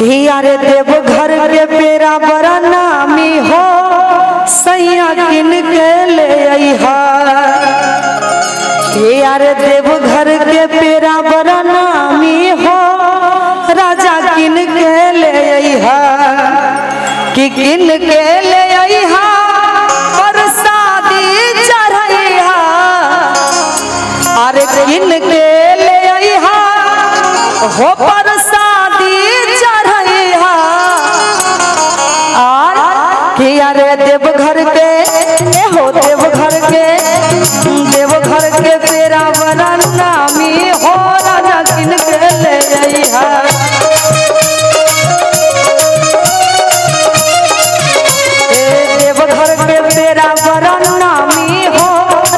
कि यारे देवघर के पेरा बड़ा नामी हो सैया किन के ले अइहा। यारे देवघर के पेरा बड़ा नामी हो राजा किन के ले अइहा। कि किन के ले अइहा प्रसादी चढ़इहा। अरे किन के ले अइहा हो प्रसादी चढ़इहा। कि यारे देवघर के हो देवघर के पेरा बड़ा नामी हो राजा किन के ले अइहा। देवघर के पेरा बड़ा नामी हो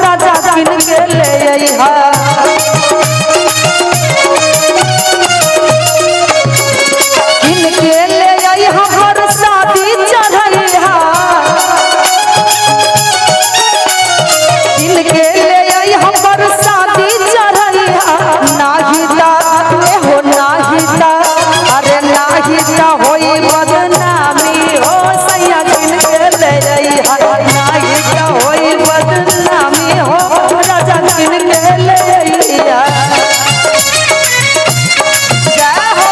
राजा किन के ले अइहा। किन के ले अइहा प्रसादी चढ़इहा। किन के ले अइहा प्रसादी चढ़इहा। नाहिता हो नाहिता अरे नाहिता होई बदनामी हो सैया किन के ले अइहा। नाहिता होई बदनामी हो राजा किन के ले अइहा। जय हो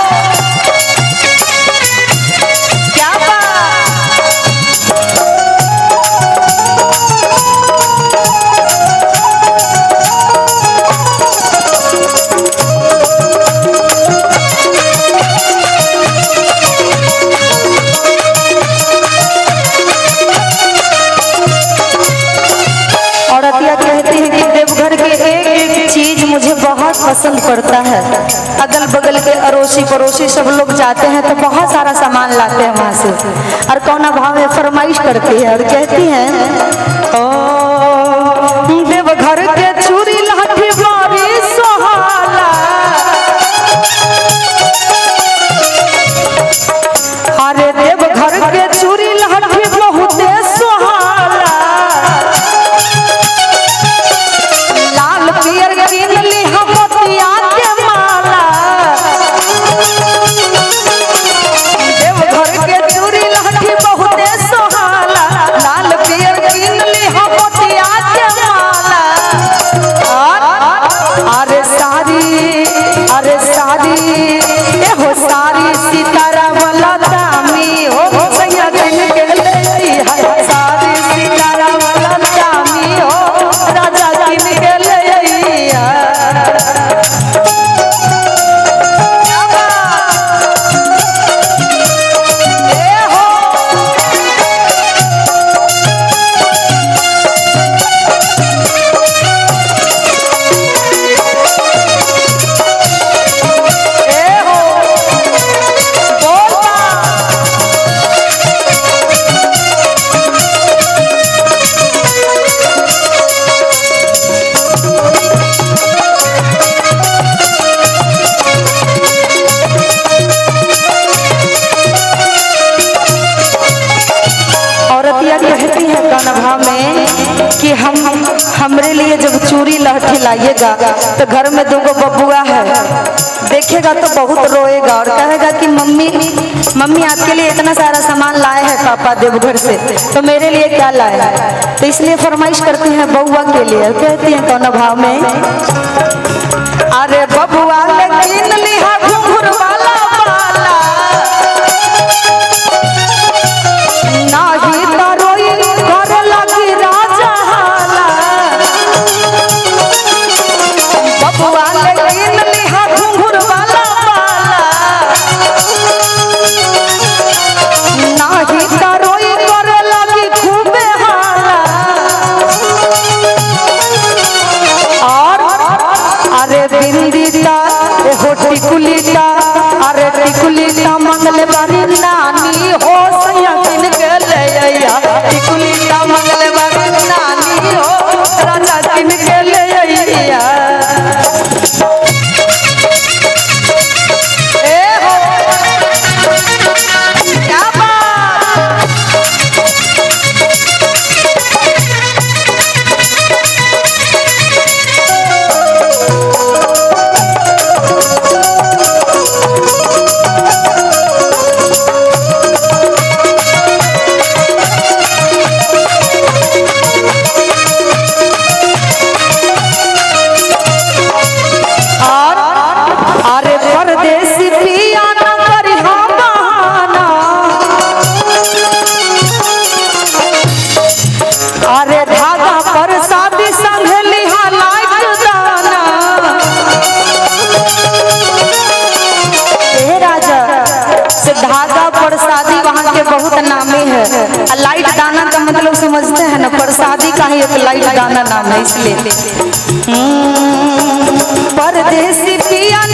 क्या औरतिया कहती है कि देवघर के एक एक चीज मुझे बहुत पसंद पड़ता है। अगल बगल के अड़ोसी पड़ोसी सब लोग जाते हैं तो बहुत सारा सामान लाते हैं वहां से और कौना भाव में फरमाइश करती है और कहती है ओ देवघर के चूड़ी लाठी बारी सोहाला। अरे देवघर के चूड़ी लाठी बहुते सोहाला। लाल पियर कीन ली हम मोतिया के माला। देवघर के चूड़ी लाठी बहुते सोहाला। लाल पियर कीन ली हम मोतिया के माला। अरे सारी हो सारी सितारा वाला दामी हो सैया किन के ले अइहा। सारी सितारा वाला दामी हो राजा किन के ले अइहा। औरतिया कहती है कौनभा में कि हमरे लिए जब चूड़ी लहठी लाइएगा तो घर में दूगो बबुआ है देखेगा तो बहुत रोएगा और कहेगा कि मम्मी आपके लिए इतना सारा सामान लाए हैं पापा देवघर से तो मेरे लिए क्या लाए हैं। तो इसलिए फरमाइश करती हैं बबुआ के लिए। कहती हैं कौनभा में अरे बबुआ ने कीन लिहा घुंघरू वाला बाला। नाही तरोई कर लगी राजा हाला। बबुआ ने कीन लिहा घुंघरू वाला बाला। नाही तरोई कर लगी खूबे हाला। और अरे बिंदीता होटी कुलीता से धागा प्रसादी वहाँ के बहुत नामी है। लाइट दाना का मतलब समझते हैं ना, प्रसादी का ही एक लाइट दाना नाम है इसलिए। परदेसी पिया